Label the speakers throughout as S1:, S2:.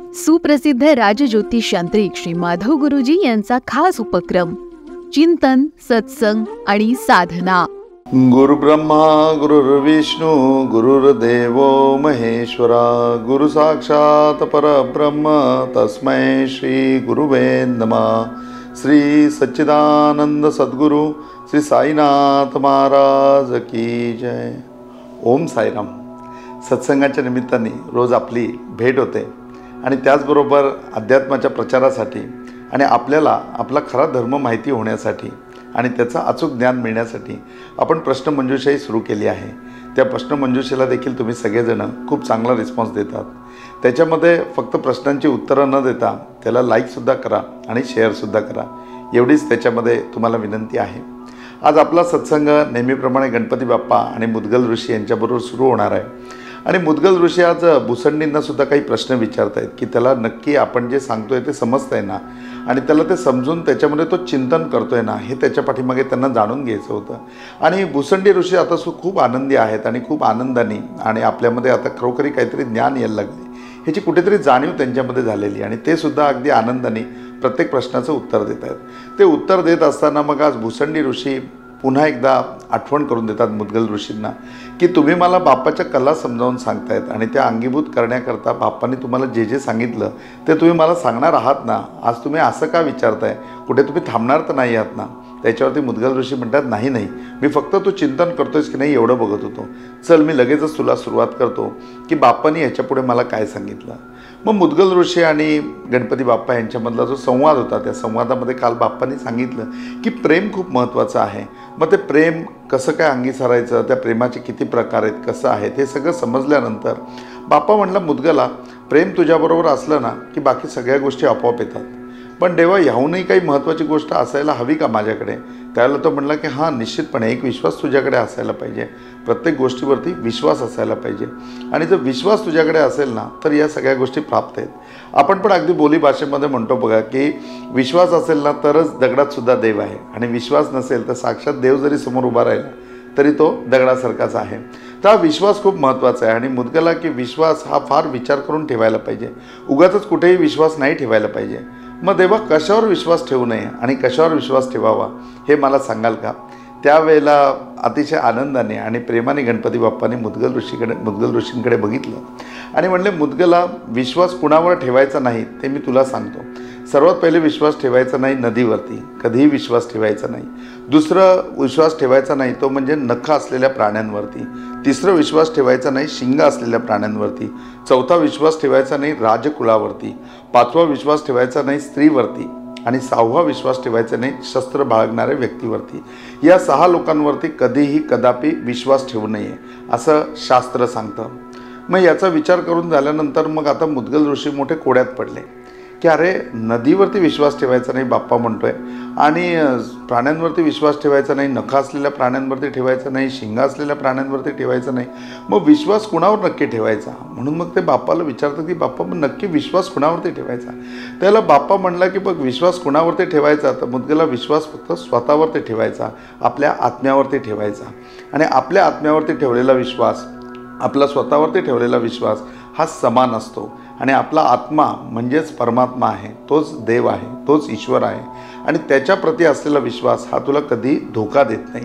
S1: सुप्रसिद्ध राजज्योतिषांत्रिक श्री माधव गुरुजी यांचा खास उपक्रम चिंतन, सत्संग आणि साधना.
S2: गुरु ब्रह्मा गुरुर्विष्णू गुरुर्देव महेश्वरा, गुरु साक्षात परब्रह्म तस्मै श्री गुरुवे नमः. श्री सच्चिदानंद सद्गुरु श्री साईनाथ महाराज की जय. ओम साईराम. सत्संगाच्या निमित्ताने रोज आपली भेट होते आणि त्याचबरोबर अध्यात्माच्या प्रचारासाठी आणि आपल्याला आपला खरा धर्म माहिती होण्यासाठी आणि त्याचा अचूक ज्ञान मिळण्यासाठी आपण प्रश्नमंजुषाही सुरू केली आहे. त्या प्रश्नमंजुषेला देखील तुम्ही सगळेजण खूप चांगला रिस्पॉन्स देतात. त्याच्यामध्ये फक्त प्रश्नांची उत्तरं न देता त्याला लाईकसुद्धा करा आणि शेअरसुद्धा करा, एवढीच त्याच्यामध्ये तुम्हाला विनंती आहे. आज आपला सत्संग नेहमीप्रमाणे गणपती बाप्पा आणि मुद्गल ऋषी यांच्याबरोबर सुरू होणार आहे. आणि मुद्गल ऋषी आज भुसंडींनासुद्धा काही प्रश्न विचारत आहेत की त्याला नक्की आपण जे सांगतो आहे ते समजतं आहे ना, आणि त्याला ते समजून त्याच्यामध्ये तो चिंतन करतो आहे ना, हे त्याच्या पाठीमागे त्यांना जाणून घ्यायचं होतं. आणि भुसंडी ऋषी आता खूप आनंदी आहेत आणि खूप आनंदाने आणि आपल्यामध्ये आता खरोखरी काहीतरी ज्ञान यायला लागले ह्याची कुठेतरी जाणीव त्यांच्यामध्ये झालेली, आणि ते सुद्धा अगदी आनंदाने प्रत्येक प्रश्नाचं उत्तर देत आहेत. ते उत्तर देत असताना मग आज भुसंडी ऋषी पुन्हा एकदा आठवण करून देतात मुद्गल ऋषींना की तुम्ही मला बाप्पाच्या कला समजावून सांगतायत आणि त्या अंगीभूत करण्याकरता बाप्पांनी तुम्हाला जे जे सांगितलं ते तुम्ही मला सांगणार आहात ना. आज तुम्ही असं का विचारताय, कुठे तुम्ही थांबणार तर नाही आहात ना. त्याच्यावरती मुद्गल ऋषी म्हणतात नाही, मी फक्त तू चिंतन करतोयस की नाही एवढं बघत होतो. चल मी लगेचच तुला सुरुवात करतो की बाप्पांनी ह्याच्यापुढे मला काय सांगितलं. मग मुद्गल ऋषी आणि गणपती बाप्पा यांच्यामधला जो संवाद होता त्या संवादामध्ये काल बाप्पांनी सांगितलं की प्रेम खूप महत्त्वाचं आहे. मग ते प्रेम कसं काय अंगी सारायचं, त्या प्रेमाचे किती प्रकार आहेत, कसं आहे हे सगळं समजल्यानंतर बाप्पा म्हणला मुद्गला, प्रेम तुझ्याबरोबर असलं ना की बाकी सगळ्या गोष्टी आपोआप येतात. पण देवा ह्याहूनही काही महत्त्वाची गोष्ट असायला हवी का माझ्याकडे. त्यावेळेला तो म्हणला की हां निश्चितपणे एक विश्वास तुझ्याकडे असायला पाहिजे. प्रत्येक गोष्टीवरती विश्वास असायला पाहिजे, आणि जर विश्वास तुझ्याकडे असेल ना तर या सगळ्या गोष्टी प्राप्त आहेत. आपण पण अगदी बोली भाषेमध्ये म्हणतो बघा की विश्वास असेल ना तरच दगडातसुद्धा देव आहे, आणि विश्वास नसेल तर साक्षात देव जरी समोर उभा राहिला तरी तो दगडासारखाच आहे. तर हा विश्वास खूप महत्त्वाचा आहे. आणि मुद्गला की विश्वास हा फार विचार करून ठेवायला पाहिजे, उगाचच कुठेही विश्वास नाही ठेवायला पाहिजे. मग देवा कशावर विश्वास ठेवू नये आणि कशावर विश्वास ठेवावा हे मला सांगाल का. त्यावेळेला अतिशय आनंदाने आणि प्रेमाने गणपती बाप्पाने मुद्गल ऋषींकडे बघितलं आणि म्हणले मुद्गला, विश्वास कुणावर ठेवायचा नाही ते मी तुला सांगतो. सर्वात पहिले विश्वास ठेवायचा नाही नदीवरती, कधीही विश्वास ठेवायचा नाही. दुसरं विश्वास ठेवायचा नाही तो म्हणजे नख असलेल्या प्राण्यांवरती. तिसरं विश्वास ठेवायचा नाही शिंग असलेल्या प्राण्यांवरती. चौथा विश्वास ठेवायचा नाही राजकुलावरती. पाचवा विश्वास ठेवायचा नाही स्त्रीवरती. आणि सहावा विश्वास ठेवायचा नाही शस्त्र बाळगणाऱ्या व्यक्तीवरती. या 6 लोकांवरती कधीही कदापि विश्वास ठेवू नये असं शास्त्र सांगतं. मग याचा विचार करून झाल्यानंतर मग आता मुद्गल ऋषी मोठे कोड्यात पडले की अरे नदीवरती विश्वास ठेवायचा नाही बाप्पा म्हणतोय, आणि प्राण्यांवरती विश्वास ठेवायचा नाही, नख असलेल्या प्राण्यांवरती ठेवायचा नाही, शिंग असलेल्या प्राण्यांवरती ठेवायचा नाही. मग विश्वास कुणावर नक्की ठेवायचा. म्हणून मग ते बाप्पाला विचारतात की बाप्पा मग नक्की विश्वास कुणावरती ठेवायचा. त्याला बाप्पा म्हणला की बघ विश्वास कुणावरती ठेवायचा, तर मुद्गला विश्वास फक्त स्वतःवरती ठेवायचा, आपल्या आत्म्यावरती ठेवायचा. आणि आपल्या आत्म्यावरती ठेवलेला विश्वास, आपला स्वतःवरती ठेवलेला विश्वास हा समान असतो. आणि आपला आत्मा म्हणजेच परमात्मा आहे, तोच देव आहे, तोच ईश्वर आहे, आणि त्याच्याप्रती असलेला विश्वास हा तुला कधी धोका देत नाही.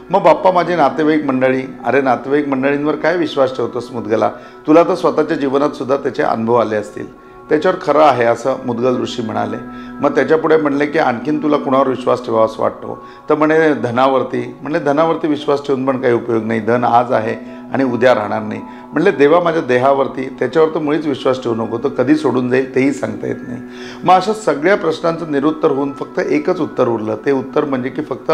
S2: मग बाप्पा माझे नातेवाईक मंडळी, अरे नातेवाईक मंडळींवर काय विश्वास ठेवतोस मुद्गला, तुला तर स्वतःच्या जीवनात सुद्धा त्याचे अनुभव आले असतील, त्याच्यावर खरं आहे असं मुद्गल ऋषी म्हणाले. मग त्याच्यापुढे म्हणले की आणखीन तुला कुणावर विश्वास ठेवावा असं वाटतो, तर म्हणे धनावरती. म्हणले धनावरती विश्वास ठेवून पण काही उपयोग नाही, धन आज आहे आणि उद्या राहणार नाही. म्हणले देवा माझ्या देहावरती, त्याच्यावर तर मुळीच विश्वास ठेवू नको, तो कधी सोडून जाईल तेही सांगता येत नाही. मग अशा सगळ्या प्रश्नांचं निरुत्तर होऊन फक्त एकच उत्तर उरलं. ते उत्तर म्हणजे की फक्त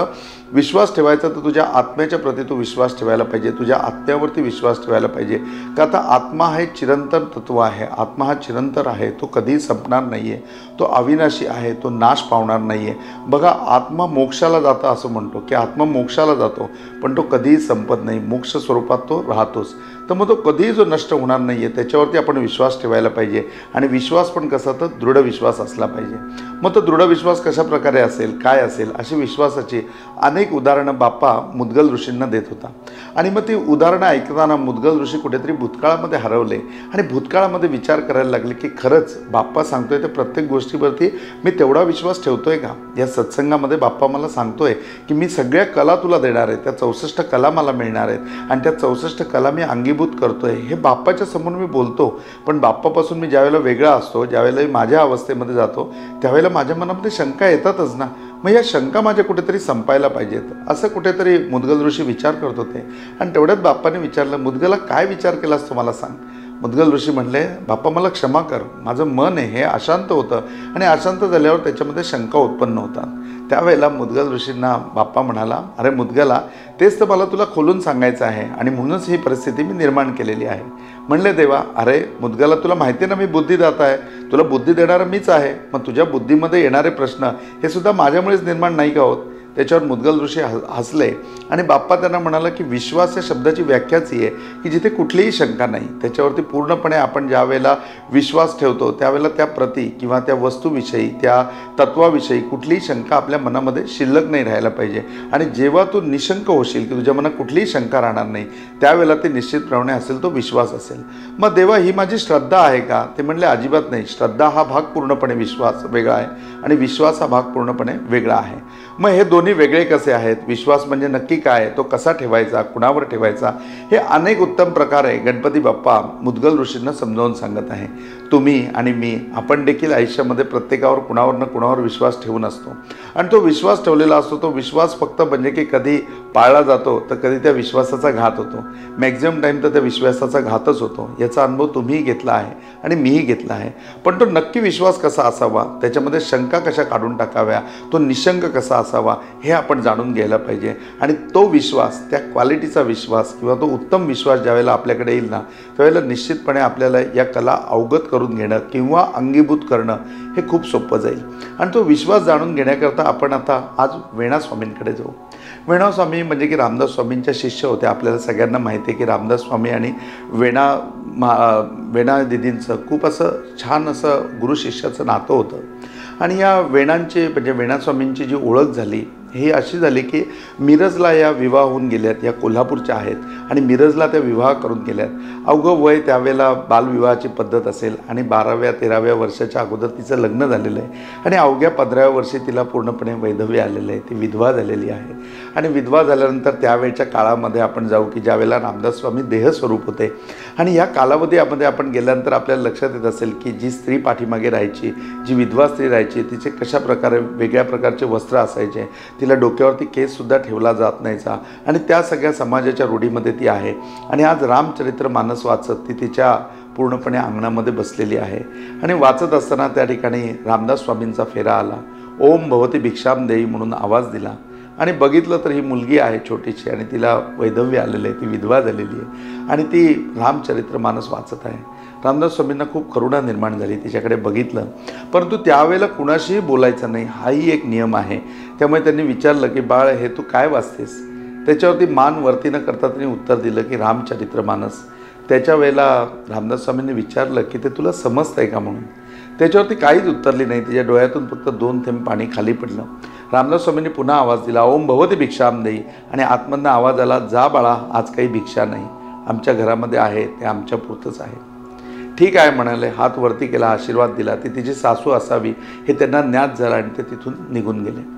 S2: विश्वास ठेवायचा तर तुझ्या आत्म्याच्या प्रती तू विश्वास ठेवायला पाहिजे, तुझ्या आत्म्यावरती विश्वास ठेवायला पाहिजे. का आता आत्मा हे चिरंतन तत्व आहे, आत्मा हा चिरंतर आहे, तो कधीही संपणार नाही आहे, तो अविनाशी आहे, तो नाश पावणार नाही आहे. बघा आत्मा मोक्षाला जातो असं म्हणतो की आत्मा मोक्षाला जातो पण तो कधीही संपत नाही, मोक्ष स्वरूपात तो राहतोच. तर मग तो कधीही जो नष्ट होणार नाही आहे त्याच्यावरती आपण विश्वास ठेवायला पाहिजे. आणि विश्वास पण कसा, तर दृढ विश्वास असला पाहिजे. मग तो दृढ विश्वास कशा प्रकारे असेल, काय असेल, अशी विश्वासाची अनेक उदाहरणं बाप्पा मुद्गल ऋषींना देत होता. आणि मग ती उदाहरणं ऐकताना मुद्गल ऋषी कुठेतरी भूतकाळामध्ये हरवले आणि भूतकाळामध्ये विचार करायला लागले की खरंच बाप्पा सांगतोय तर प्रत्येक गोष्टीवरती मी तेवढा विश्वास ठेवतोय का. या सत्संगामध्ये बाप्पा मला सांगतोय की मी सगळ्या कला तुला देणार आहे, त्या 64 कला मला मिळणार आहेत आणि त्या 64 कला मी अंगीभूत करतोय, हे बाप्पाच्या समोर मी बोलतो. पण बाप्पापासून मी ज्यावेळेला वेगळा असतो, ज्यावेळेला मी माझ्या अवस्थेमध्ये जातो, त्यावेळेला माझ्या मनामध्ये शंका येतातच ना. मग या शंका माझ्या कुठेतरी संपायला पाहिजेत, असं कुठेतरी मुद्गल ऋषी विचार करत होते. आणि तेवढ्यात बाप्पाने विचारलं, मुद्गला काय विचार केलास तू मला सांग. मुद्गल ऋषी म्हणले, बाप्पा मला क्षमा कर, माझं मन आहे हे अशांत होतं आणि अशांत झाल्यावर त्याच्यामध्ये शंका उत्पन्न होतात. त्यावेळेला मुद्गल ऋषींना बाप्पा म्हणाला, अरे मुद्गला, तेच तर मला तुला खोलून सांगायचं आहे आणि म्हणूनच ही परिस्थिती मी निर्माण केलेली आहे. म्हणले देवा, अरे मुद्गला, तुला माहिती आहे ना मी बुद्धिदाता आहे, तुला बुद्धी देणारा मीच आहे. मग तुझ्या बुद्धीमध्ये येणारे प्रश्न हे सुद्धा माझ्यामुळेच निर्माण नाही का होत. त्याच्यावर मुद्गल ऋषी हसले आणि बाप्पा त्यांना म्हणाला की विश्वास या शब्दाची व्याख्याच ही आहे की जिथे कुठलीही शंका नाही. त्याच्यावरती पूर्णपणे आपण ज्या वेळेला विश्वास ठेवतो त्यावेळेला त्या प्रती किंवा त्या वस्तूविषयी, त्या तत्वाविषयी कुठलीही शंका आपल्या मनामध्ये शिल्लक नाही राहायला पाहिजे. आणि जेव्हा तू निशंक होशील की तुझ्या मनात कुठलीही शंका राहणार नाही, त्यावेळेला ते निश्चितप्रमाणे असेल तो विश्वास असेल. मग देवा, ही माझी श्रद्धा आहे का. ते म्हणले, अजिबात नाही. श्रद्धा हा भाग पूर्णपणे विश्वास वेगळा आहे आणि विश्वास हा भाग पूर्णपणे वेगळा आहे. मग हे दोन्ही वेगळे कसे आहेत, विश्वास म्हणजे नक्की काय, तो कसा ठेवायचा, कुणावर ठेवायचा, हे अनेक उत्तम प्रकारे गणपती बाप्पा मुद्गल ऋषींना समजावून सांगत आहे. तुम्ही आणि मी, आपण देखील आयुष्यामध्ये प्रत्येकावर कुणावर विश्वास ठेवून असतो आणि तो विश्वास ठेवलेला असतो. तो विश्वास फक्त म्हणजे की कधी पाळला जातो तर कधी त्या विश्वासाचा घात होतो. मॅक्झिमम टाईम तर त्या विश्वासाचा घातच होतो. याचा अनुभव तुम्हीही घेतला आहे आणि मीही घेतला आहे. पण तो नक्की विश्वास कसा असावा, त्याच्यामध्ये शंका कशा काढून टाकाव्या, तो निशंक कसा असावा, हे आपण जाणून घ्यायला पाहिजे. आणि तो विश्वास, त्या क्वालिटीचा विश्वास किंवा तो उत्तम विश्वास ज्यावेळेला आपल्याकडे येईल ना, त्यावेळेला निश्चितपणे आपल्याला या कला अवगत करून घेणं किंवा अंगीभूत करणं हे खूप सोपं जाईल. आणि तो विश्वास जाणून घेण्याकरता आपण आता आज वेणा स्वामींकडे जाऊ. वेणा स्वामी म्हणजे की रामदास स्वामींच्या शिष्य होते. आपल्याला सगळ्यांना माहिती आहे की रामदास स्वामी आणि वेणा दिदींचं खूप असं छान असं गुरु शिष्याचं नातं होतं. आणि या वेणांचे म्हणजे वेणा स्वामींची जी ओळख झाली ही अशी झाली की मिरजला या विवाह होऊन गेल्यात. या कोल्हापूरच्या आहेत आणि मिरजला त्या विवाह करून गेल्यात. अवघं वय त्यावेळेला बालविवाहाची पद्धत असेल आणि 12व्या-13व्या वर्षाच्या अगोदर तिचं लग्न झालेलं आहे आणि अवघ्या 15व्या वर्षी तिला पूर्णपणे वैधव्य आलेलं आहे. ती विधवा झालेली आहे. आणि विधवा झाल्यानंतर त्यावेळच्या काळामध्ये आपण जाऊ की ज्यावेळेला रामदास स्वामी देहस्वरूप होते. आणि या कालावधीमध्ये आपण गेल्यानंतर आपल्याला लक्षात येत असेल की जी स्त्री पाठीमागे राहायची, जी विधवा स्त्री राहायची, तिचे कशा प्रकारे वेगळ्या प्रकारचे वस्त्र असायचे, तिला डोक्यावरती केससुद्धा ठेवला जात नाहीचा आणि त्या सगळ्या समाजाच्या रूढीमध्ये ती आहे. आणि आज रामचरित्र मानस वाचत ती तिच्या पूर्णपणे अंगणामध्ये बसलेली आहे. आणि वाचत असताना त्या ठिकाणी रामदास स्वामींचा फेरा आला. ओम भवती भिक्षाम देई म्हणून आवाज दिला आणि बघितलं तर ही मुलगी आहे छोटीशी आणि तिला वैधव्य आलेलं आहे, ती विधवा झालेली आहे आणि ती रामचरित्र मानस वाचत आहे. रामदास स्वामींना खूप करुणा निर्माण झाली. तिच्याकडे बघितलं, परंतु त्यावेळेला कुणाशीही बोलायचं नाही हाही एक नियम आहे. त्यामुळे त्यांनी विचारलं की बाळ, हे तू काय वाचतेस. त्याच्यावरती मान वरती न करता त्यांनी उत्तर दिलं की रामचरित्र मानस. त्याच्या वेळेला रामदास स्वामींनी विचारलं की ते तुला समजतंय का म्हणून. त्याच्यावरती काहीच उत्तरली नाही. तिच्या डोळ्यातून फक्त 2 थेंब पाणी खाली पडलं. रामदास स्वामींनी पुन्हा आवाज दिला, ओम भवती भिक्षाम देई. आणि आतमधनं आवाज आला, जा बाळा, आज काही भिक्षा नाही, आमच्या घरामध्ये आहे ते आमच्या पुरतंच आहे. ठीक आहे म्हणाले, हात वरती केला, आशीर्वाद दिला. ती तिची सासू असावी हे त्यांना ज्ञात झालं आणि ते तिथून निघून गेले.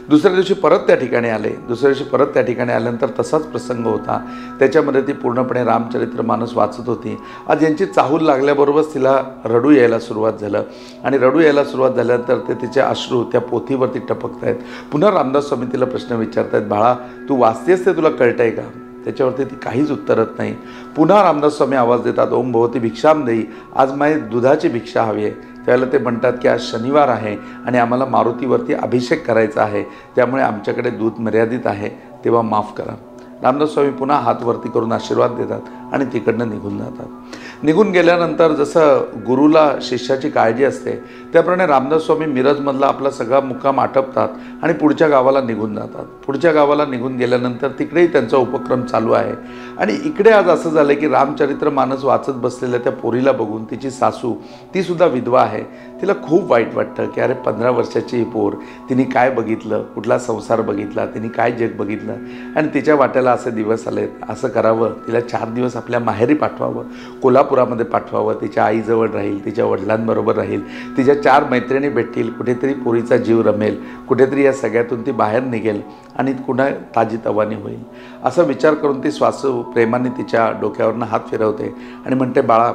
S2: दुसऱ्या दिवशी परत त्या ठिकाणी आल्यानंतर तसाच प्रसंग होता. त्याच्यामध्ये ती पूर्णपणे रामचरित्र मानस वाचत होती. आज यांची चाहूल लागल्याबरोबरच तिला रडू यायला सुरुवात झालं आणि रडू यायला सुरुवात झाल्यानंतर ते तिचे अश्रू त्या पोथीवरती टपकत आहेत. पुन्हा रामदास स्वामी तिला प्रश्न विचारत आहेत, बाळा तू वाचतेस ते तुला कळतंय का. त्याच्यावरती ती काहीच उत्तरत नाही. पुन्हा रामदास स्वामी आवाज देतात, ओम भवती भिक्षाम देई, आज माझी दुधाची भिक्षा हवी आहे. त्यावेळेला ते म्हणतात की आज शनिवार आहे आणि आम्हाला मारुतीवरती अभिषेक करायचा आहे, त्यामुळे आमच्याकडे दूध मर्यादित आहे, तेव्हा माफ करा. रामदास स्वामी पुन्हा हात वरती करून आशीर्वाद देतात आणि तिकडनं निघून जातात. निघून गेल्यानंतर जसं गुरुला शिष्याची काळजी असते त्याप्रमाणे रामदास स्वामी मिरजमधला आपला सगळा मुक्काम आटपतात आणि पुढच्या गावाला निघून जातात. पुढच्या गावाला निघून गेल्यानंतर तिकडेही त्यांचा उपक्रम चालू आहे. आणि इकडे आज असं झालं की रामचरित्रमानस वाचत बसलेल्या त्या पोरीला बघून तिची सासू, ती सुद्धा विधवा आहे, तिला खूप वाईट वाटतं की अरे 15 वर्षाची ही पोर, तिने काय बघितलं, कुठला संसार बघितला, तिने काय जग बघितलं आणि तिच्या वाट्याला असे दिवस आलेत. असं करावं, तिला 4 दिवस आपल्या माहेरी पाठवावं, कोल्हापुरामध्ये पाठवावं, तिच्या आईजवळ राहील, तिच्या वडिलांबरोबर राहील, तिच्या 4 मैत्रिणी भेटतील, कुठेतरी पोरीचा जीव रमेल, कुठेतरी या सगळ्यातून ती बाहेर निघेल आणि पुन्हा ताजीतवानी होईल. असा विचार करून ती सासू प्रेमाने तिच्या डोक्यावरनं हात फिरवते आणि म्हणते, बाळा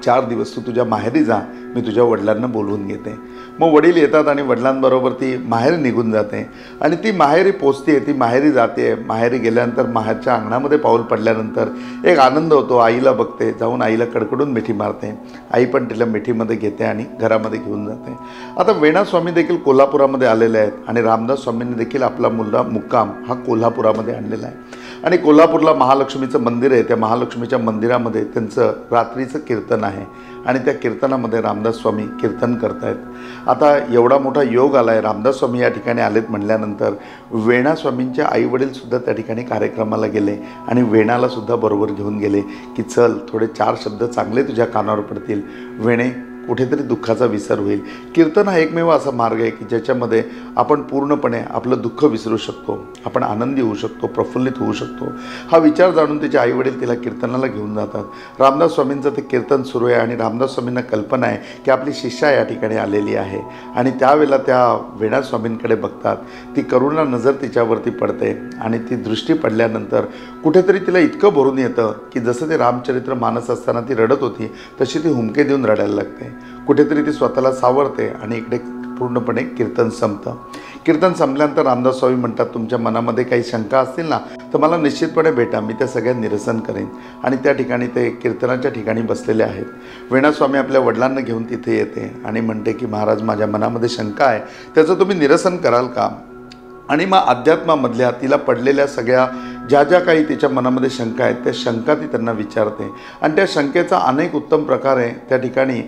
S2: 4 दिवस तू तुझ्या माहेरी जा, मी तुझ्या वडिलांना बोलवून घेते. मग वडील येतात आणि वडिलांबरोबर ती माहेरी निघून जाते आणि ती माहेरी पोचते, ती माहेरी जाते. माहेरी गेल्यानंतर माहेरच्या अंगणामध्ये पाऊल पडल्यानंतर एक आनंद होतो. आईला बघते, जाऊन आईला कडकडून मिठी मारते. आई पण तिला मिठीमध्ये घेते आणि घरामध्ये घेऊन जाते. आता वेणा स्वामी देखील कोल्हापुरामध्ये आलेले आहेत आणि रामदास स्वामींनी देखील आपला मुलगा मुक्काम हा कोल्हापुरामध्ये आणलेला आहे. आणि कोल्हापूरला महालक्ष्मीचं मंदिर आहे. त्या महालक्ष्मीच्या मंदिरामध्ये त्यांचं रात्रीचं कीर्तन आहे आणि त्या कीर्तनामध्ये रामदास स्वामी कीर्तन करत आहेत. आता एवढा मोठा योग आला आहे, रामदास स्वामी या ठिकाणी आलेत म्हटल्यानंतर वेणा स्वामींचे आईवडीलसुद्धा त्या ठिकाणी कार्यक्रमाला गेले आणि वेणालासुद्धा बरोबर घेऊन गेले की चल, थोडे 4 शब्द चांगले तुझ्या कानावर पडतील, वेणे कुठेतरी दुःखाचा विसर होईल. कीर्तन हा एकमेव असा मार्ग आहे की ज्याच्यामध्ये आपण पूर्णपणे आपलं दुःख विसरू शकतो, आपण आनंदी होऊ शकतो, प्रफुल्लित होऊ शकतो. हा विचार जाणून तिचे आईवडील तिला कीर्तनाला घेऊन जातात. रामदास स्वामींचं ते कीर्तन सुरू आहे आणि रामदास स्वामींना कल्पना आहे की आपली शिष्या या ठिकाणी आलेली आहे आणि त्यावेळेला त्या वेणा स्वामींकडे बघतात. ती करुणा नजर तिच्यावरती पडते आणि ती दृष्टी पडल्यानंतर कुठेतरी तिला इतकं भरून येतं की जसं ते रामचरित्र मानस असताना ती रडत होती तशी ती हुमके देऊन रडायला लागते. कुठेतरी ती स्वतःला सावरते आणि इकडे पूर्णपणे कीर्तन संपतं. कीर्तन संपल्यानंतर रामदास स्वामी म्हणतात, तुमच्या मनामध्ये काही शंका असतील ना तर मला निश्चितपणे भेटा, मी त्या सगळ्या निरसन करेन. आणि त्या ठिकाणी ते कीर्तनाच्या ठिकाणी बसलेले आहेत. वेणा स्वामी आपल्या वडिलांना घेऊन तिथे येते आणि म्हणते की महाराज, माझ्या मनामध्ये शंका आहे, त्याचं तुम्ही निरसन कराल का? आणि मग अध्यात्मामधल्या तिला पडलेल्या सगळ्या ज्या काही तिच्या मनामध्ये शंका आहेत त्या शंका ती त्यांना विचारते आणि त्या शंकेचा अनेक उत्तम प्रकारे त्या ठिकाणी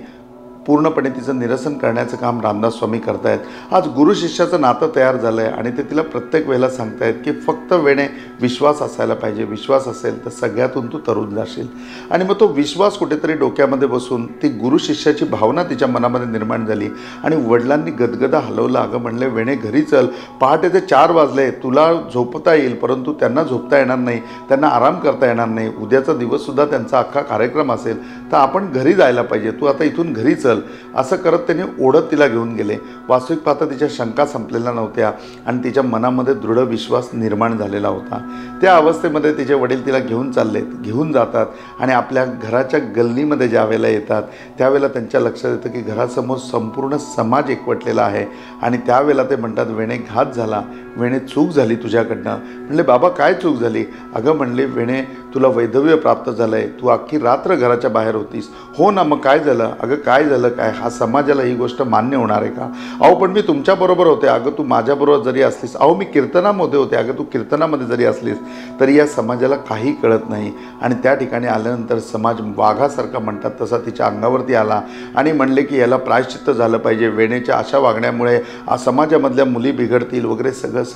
S2: पूर्णपणे तिचं निरसन करण्याचं काम रामदास स्वामी करतायत. आज गुरु शिष्याचं नातं तयार झालं आहे आणि ते तिला प्रत्येक वेळेला सांगतायत की फक्त वेणे विश्वास असायला पाहिजे, विश्वास असेल तर सगळ्यातून तू तरुण जाशील. आणि मग तो विश्वास कुठेतरी डोक्यामध्ये बसून ती गुरु शिष्याची भावना तिच्या मनामध्ये निर्माण झाली आणि वडिलांनी गदगदा हलवला. अगं म्हणले, वेणे घरी चल, पहाटेचे 4 वाजले, तुला झोपता येईल परंतु त्यांना झोपता येणार नाही, त्यांना आराम करता येणार नाही, उद्याचा दिवससुद्धा त्यांचा अख्खा कार्यक्रम असेल, तर आपण घरी जायला पाहिजे, तू आता इथून घरी चल. असं करत त्याने ओढत तिला घेऊन गेले. वास्तविक पाहता तिच्या शंका संपलेल्या नव्हत्या आणि तिच्या मनामध्ये दृढ विश्वास निर्माण झालेला होता. त्या अवस्थेमध्ये तिचे वडील तिला घेऊन जातात आणि आपल्या घराच्या गल्लीमध्ये ज्या वेळेला येतात त्यावेळेला त्यांच्या लक्षात येतं की घरासमोर संपूर्ण समाज एकवटलेला आहे आणि त्यावेळेला ते म्हणतात, वेणे घात झाला, वेणे चूक झाली तुझ्याकडनं. म्हणले, बाबा काय चूक झाली? अगं म्हणले, वेणे तुला वैधव्य प्राप्त झालं आहे, तू अख्खी रात्र घराच्या बाहेर होतीस. हो ना, मग काय झालं? अगं काय झालं काय? हा समाजाला ही गोष्ट मान्य होणार आहे का? अहो पण मी तुमच्याबरोबर होते. अगं तू माझ्याबरोबर जरी असलीस, अहो मी कीर्तनामध्ये होते, अगं तू कीर्तनामध्ये जरी असलीस तरी या समाजाला काही कळत नाही. आणि त्या ठिकाणी आल्यानंतर समाज वाघासारखा म्हणतात तसा तिच्या अंगावरती आला आणि म्हणले की याला प्रायश्चित्त झालं पाहिजे, वेणेच्या अशा वागण्यामुळे समाजामधल्या मुली बिघडतील वगैरे सगळं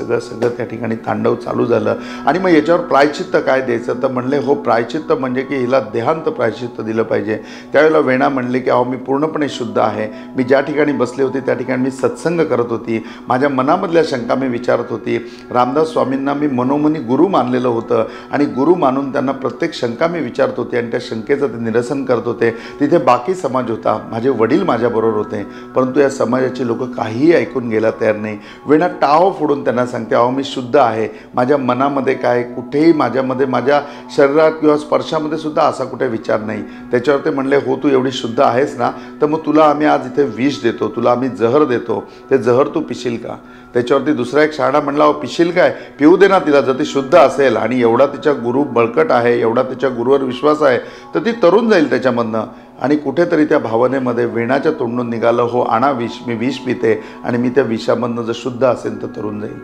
S2: त्या ठिकाणी तांडव चालू झालं. आणि मग याच्यावर प्रायश्चित्त काय द्यायचं? तर म्हणले, हो प्रायश्चित्त म्हणजे की हिला देहांत प्रायश्चित्त दिलं पाहिजे. त्यावेळेला वेणा म्हणले की अहो मी पूर्णपणे शुद्ध आहे, मी ज्या ठिकाणी बसले होते त्या ठिकाणी मी सत्संग करत होती, माझ्या मनामधल्या शंका मी विचारत होती. रामदास स्वामींना मी मनोमनी गुरु मानलेलं होतं आणि गुरु मानून त्यांना प्रत्येक शंका मी विचारत होते आणि त्या शंकेचं ते निरसन करत होते. तिथे बाकी समाज होता, माझे वडील माझ्याबरोबर होते, परंतु या समाजाची लोक काहीही ऐकून घ्यायला तयार नाही. वेणा टाव फोडून त्यांना सांगते, अहो मी शुद्ध आहे, माझ्या मनामध्ये काय कुठेही माझ्यामध्ये माझ्या शरीरात किंवा स्पर्शामध्ये सुद्धा असा कुठे विचार नाही. त्याच्यावर ते म्हणले, हो तू एवढी शुद्ध आहेस ना, तर मग तुला आम्ही आज इथे विष देतो, तुला आम्ही जहर देतो, ते जहर तू पिशील का? त्याच्यावरती दुसरा एक शहाणा म्हणला, अहो पिशील काय? पिऊ दे ना तिला, जर ती शुद्ध असेल आणि एवढा तिच्या गुरु बळकट आहे, एवढा तिच्या गुरुवर विश्वास आहे तर ती तरुण जाईल त्याच्यामधनं. आणि कुठेतरी त्या भावनेमध्ये वेणाच्या तोंडून निघालं, हो आणा विष, मी विष पिते आणि मी त्या विषामधनं जर शुद्ध असेल तर तरुण जाईल.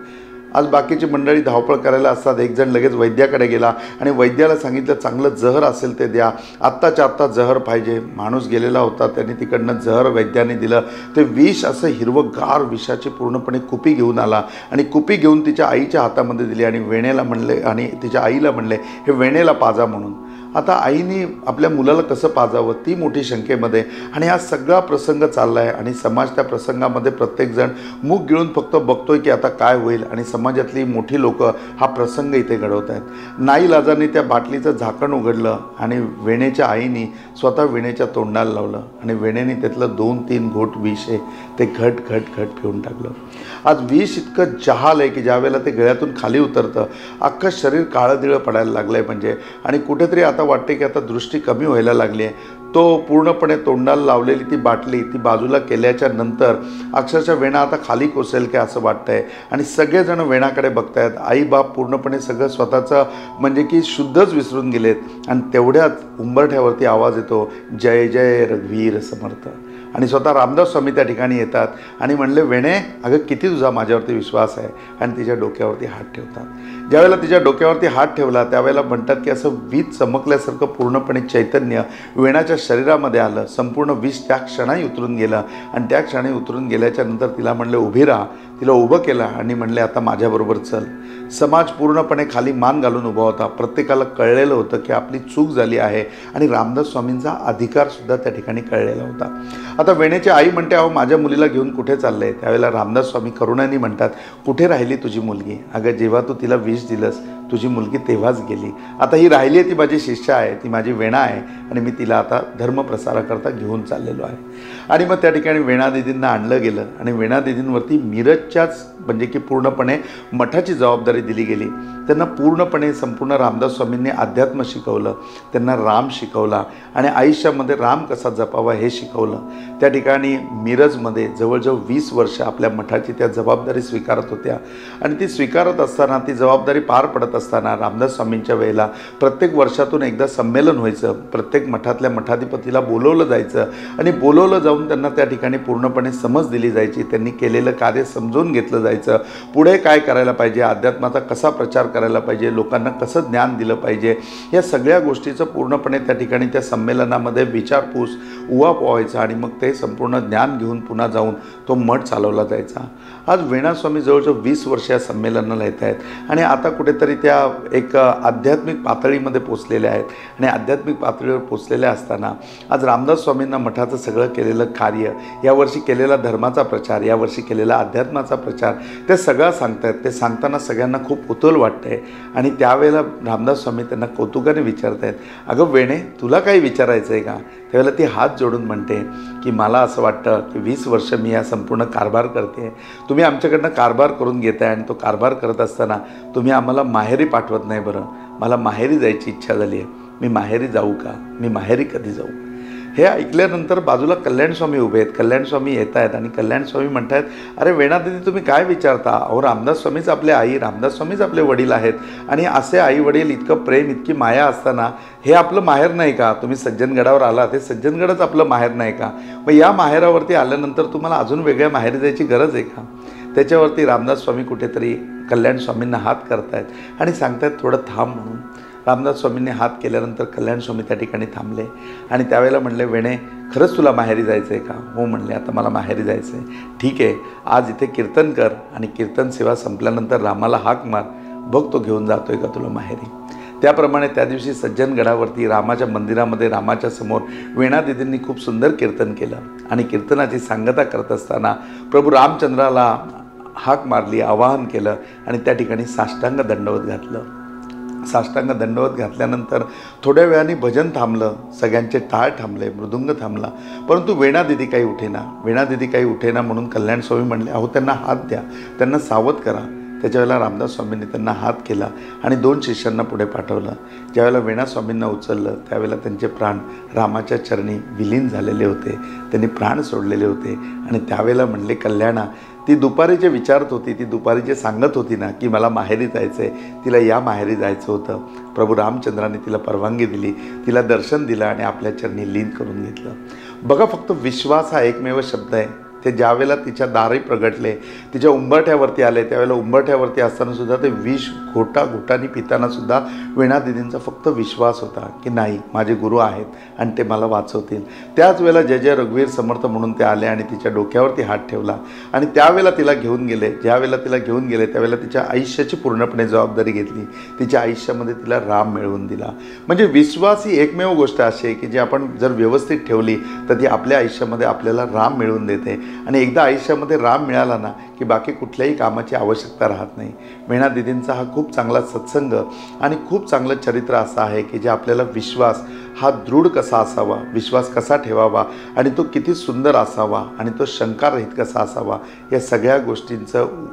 S2: आज बाकीची मंडळी धावपळ करायला असतात, एक जण लगेच वैद्याकडे गेला आणि वैद्याला सांगितलं चांगलं जहर असेल ते द्या, आत्ताच्या आत्ता जहर पाहिजे. माणूस गेलेला होता, त्यांनी तिकडनं जहर वैद्याने दिलं. ते विष असं हिरवंगार विषाची पूर्णपणे कुपी घेऊन आला आणि कुपी घेऊन तिच्या आईच्या हातामध्ये दिली आणि वेणेला म्हणले आणि तिच्या आईला म्हणले हे वेणेला पाजा म्हणून. आता आईने आपल्या मुलाला कसं पाजावं ती मोठी शंकेमध्ये. आणि हा सगळा प्रसंग चालला आहे आणि समाज त्या प्रसंगामध्ये प्रत्येकजण मूग गिळून फक्त बघतोय की आता काय होईल. आणि समाजातली मोठी लोक हा प्रसंग इथे घडवत आहेत. नाईलाजाने त्या बाटलीचं झाकण उघडलं आणि वेणेच्या आईने स्वतः वेणेच्या तोंडाला लावलं आणि वेणेने त्यातलं 2-3 घोट विष आहे ते घट घट घट पिऊन टाकलं. आज विष इतकं जहाल आहे की ज्यावेळेला ते गळ्यातून खाली उतरतं अख्खं शरीर काळं पडायला लागलं आहे म्हणजे. आणि कुठेतरी आता वाटते की आता दृष्टी कमी व्हायला लागली आहे. तो पूर्णपणे तोंडाला लावलेली ती बाटली ती बाजूला केल्याच्या नंतर अक्षरशः वेणा आता खाली कोसेल की असं वाटतंय. आणि सगळेजण वेणाकडे बघतायत. आई बाप पूर्णपणे सगळं स्वतःचं म्हणजे की शुद्धच विसरून गेलेत. आणि तेवढ्यात उंबरठ्यावरती आवाज येतो, जय जय रघुवीर समर्थ. आणि स्वतः रामदास स्वामी त्या ठिकाणी येतात आणि म्हणले वेणे अगं किती तुझा माझ्यावरती विश्वास आहे. आणि तिच्या डोक्यावरती हात ठेवतात. ज्यावेळेला तिच्या डोक्यावरती हात ठेवला त्यावेळेला म्हणतात की असं वीज चमकल्यासारखं पूर्णपणे चैतन्य वेणाच्या शरीरामध्ये आलं. संपूर्ण विष त्या क्षणी उतरून गेलं. आणि त्या क्षणी उतरून गेल्याच्या नंतर तिला म्हणले उभी राहा. तिला उभं केलं आणि म्हणले आता माझ्याबरोबर चल. समाज पूर्णपणे खाली मान घालून उभा होता. प्रत्येकाला कळलेलं होतं की आपली चूक झाली आहे आणि रामदास स्वामींचा अधिकारसुद्धा त्या ठिकाणी कळलेला होता. आता वेणेची आई म्हणते अहो माझ्या मुलीला घेऊन कुठे चाललं आहे. त्यावेळेला रामदास स्वामी करुणाने म्हणतात कुठे राहिली तुझी मुलगी. अगं जेव्हा तू तिला विष दिलंस तुझी मुलगी तेव्हाच गेली. आता ही राहिली आहे ती माझी शिष्या आहे, ती माझी वेणा आहे आणि मी तिला आता धर्मप्रसाराकरता घेऊन चाललेलो आहे. आणि मग त्या ठिकाणी वेणादिदींना आणलं गेलं आणि वेणादिदींवरती मिरजच्याच म्हणजे की पूर्णपणे मठाची जबाबदारी दिली गेली. त्यांना पूर्णपणे संपूर्ण रामदास स्वामींनी अध्यात्म शिकवलं, त्यांना राम शिकवला आणि आयुष्यामध्ये राम कसा जपावा हे शिकवलं. त्या ठिकाणी मिरजमध्ये जवळजवळ 20 वर्ष आपल्या मठाची त्या जबाबदारी स्वीकारत होत्या. आणि ती स्वीकारत असताना ती जबाबदारी पार पडत असताना रामदास स्वामींच्या वेळेला प्रत्येक वर्षातून एकदा संमेलन व्हायचं. प्रत्येक मठातल्या मठाधिपतीला बोलवलं जायचं आणि बोलवलं जाऊन त्यांना त्या ठिकाणी पूर्णपणे समज दिली जायची. त्यांनी केलेलं कार्य समजून घेतलं जायचं. पुढे काय करायला पाहिजे, अध्यात्माचा कसा प्रचार करायला पाहिजे, लोकांना कसं ज्ञान दिलं पाहिजे, या सगळ्या गोष्टीचं पूर्णपणे त्या ठिकाणी त्या संमेलनामध्ये विचारपूस उहापोह व्हायचा. आणि मग ते संपूर्ण ज्ञान घेऊन पुन्हा जाऊन तो मठ चालवला जायचा. आज वेणास्वामी जवळजवळ 20 वर्ष या संमेलनाला येत आहेत आणि आता कुठेतरी त्या एक आध्यात्मिक पातळीमध्ये पोचलेल्या आहेत. आणि आध्यात्मिक पातळीवर पोचलेल्या असताना आज रामदास स्वामींना मठाचं सगळं केलेलं कार्य, यावर्षी केलेला धर्माचा प्रचार, यावर्षी केलेला अध्यात्माचा प्रचार ते सगळं सांगतायत. ते सांगताना सगळ्यांना खूप कुतूहल वाटतंय. आणि त्यावेळेला रामदास स्वामी त्यांना कौतुकाने विचारत आहेत अगं वेणे तुला काही विचारायचं आहे का. त्यावेळेला ती हात जोडून म्हणते की मला असं वाटतं की 20 वर्ष मी या संपूर्ण कारभार करते. तुम्ही आमच्याकडनं कारभार करून घेताय आणि तो कारभार करत असताना तुम्ही आम्हाला माहेरी पाठवत नाही. बरं मला माहेरी जायची इच्छा झाली आहे. मी माहेरी जाऊ का, मी माहेरी कधी जाऊ. हे ऐकल्यानंतर बाजूला कल्याणस्वामी उभे आहेत. कल्याणस्वामी येत आहेत आणि कल्याणस्वामी म्हणत आहेत अरे वेणादिदी तुम्ही काय विचारता. अहो रामदास स्वामीच आपले आई, रामदास स्वामीच आपले वडील आहेत. आणि असे आई वडील इतकं प्रेम इतकी माया असताना हे आपलं माहेर नाही का. तुम्ही सज्जनगडावर आला ते सज्जनगडच आपलं माहेर नाही का. मग या माहेरावरती आल्यानंतर तुम्हाला अजून वेगळ्या माहेरी जायची गरज आहे का. त्याच्यावरती रामदास स्वामी कुठेतरी कल्याण स्वामींना हात करतायत आणि सांगतायत थोडं थांब म्हणून. रामदास स्वामींनी हात केल्यानंतर कल्याण स्वामी त्या ठिकाणी थांबले आणि त्यावेळेला म्हणले वेणे खरंच तुला माहेरी जायचं आहे का. हो म्हणले आता मला माहेरी जायचं आहे. ठीक आहे आज इथे कीर्तन कर आणि कीर्तन सेवा संपल्यानंतर रामाला हाक मार, बघ तो घेऊन जातोय का तुला माहेरी. त्याप्रमाणे त्या दिवशी सज्जनगडावरती रामाच्या मंदिरामध्ये रामाच्या समोर वेणादिदींनी खूप सुंदर कीर्तन केलं. आणि कीर्तनाची सांगता करत असताना प्रभू रामचंद्राला हाक मारली, आवाहन केलं आणि त्या ठिकाणी साष्टांग दंडवत घातलं. साष्टांग दंडवत घातल्यानंतर थोड्या वेळाने भजन थांबलं, सगळ्यांचे टाळ थांबले, मृदुंग थांबला, परंतु वेणादिदी काही उठेना. वेणादिदी काही उठेना म्हणून कल्याण स्वामी म्हणले अहो त्यांना हात द्या, त्यांना सावध करा. त्याच्यावेळेला रामदास स्वामींनी त्यांना हात केला आणि 2 शिष्यांना पुढे पाठवलं. ज्यावेळेला वेणा स्वामींना उचललं त्यावेळेला त्यांचे प्राण रामाच्या चरणी विलीन झालेले होते. त्यांनी प्राण सोडलेले होते. आणि त्यावेळेला म्हणले कल्याणा ती दुपारी जे विचारत होती, ती दुपारी जे सांगत होती ना की मला माहेरी जायचं आहे, तिला या माहेरी जायचं होतं. प्रभू रामचंद्राने तिला परवानगी दिली, तिला दर्शन दिलं आणि आपल्या चरणी लीन करून घेतलं. बघा फक्त विश्वास हा एकमेव शब्द आहे ते ज्यावेळेला तिच्या दारी प्रगटले, तिच्या उंबरठ्यावरती आले, त्यावेळेला उंबरठ्यावरती असताना सुद्धा ते विष घोटाघोटाने पिताना सुद्धा वीणा दिदींचा फक्त विश्वास होता की नाही, माझे गुरु आहेत आणि ते मला वाचवतील. त्याच वेळेला जय जय रघुवीर समर्थ म्हणून ते आले आणि तिच्या डोक्यावरती हात ठेवला आणि त्यावेळेला तिला घेऊन गेले. ज्यावेळेला तिला घेऊन गेले त्यावेळेला तिच्या आयुष्याची पूर्णपणे जबाबदारी घेतली. तिच्या आयुष्यामध्ये तिला राम मिळवून दिला. म्हणजे विश्वास ही एकमेव गोष्ट अशी आहे की जी आपण जर व्यवस्थित ठेवली तर ती आपल्या आयुष्यामध्ये आपल्याला राम मिळवून देते. आणि एकदा आयुष्यामध्ये राम मिळाला ना की बाकी कुठल्याही कामाची आवश्यकता राहत नाही. वीणा दिदींचा हा खूप चांगला सत्संग आणि खूप चांगलं चरित्र असं आहे की जे आपल्याला विश्वास हा दृढ कसा असावा, विश्वास कसा ठेवावा आणि तो किती सुंदर असावा आणि तो शंकारहित कसा असावा, या सगळ्या गोष्टींचं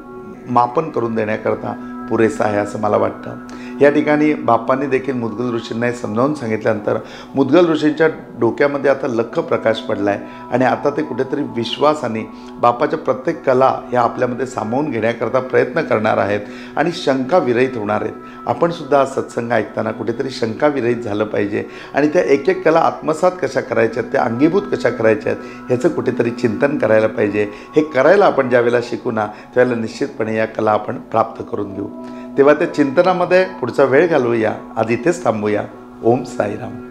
S2: मापन करून देण्याकरता पुरेसा आहे असं मला वाटतं. या ठिकाणी बाप्पांनी देखील मुद्गल ऋषींना समजावून सांगितल्यानंतर मुद्गल ऋषींच्या डोक्यामध्ये आता लख प्रकाश पडला आहे आणि आता ते कुठेतरी विश्वासाने बाप्पाच्या प्रत्येक कला ह्या आपल्यामध्ये सामावून घेण्याकरता प्रयत्न करणार आहेत आणि शंका विरहित होणार आहेत. आपण सुद्धा हा सत्संग ऐकताना कुठेतरी शंका विरहित झालं पाहिजे आणि त्या एक एक कला आत्मसात कशा करायच्या आहेत, त्या अंगीभूत कशा करायच्या आहेत, ह्याचं कुठेतरी चिंतन करायला पाहिजे. हे करायला आपण ज्यावेळेला शिकू ना त्यावेळेला निश्चितपणे या कला आपण प्राप्त करून घेऊ. तेव्हा त्या चिंतनामध्ये पुढचा वेळ घालवूया. आज इथेच थांबूया. ओम साईराम.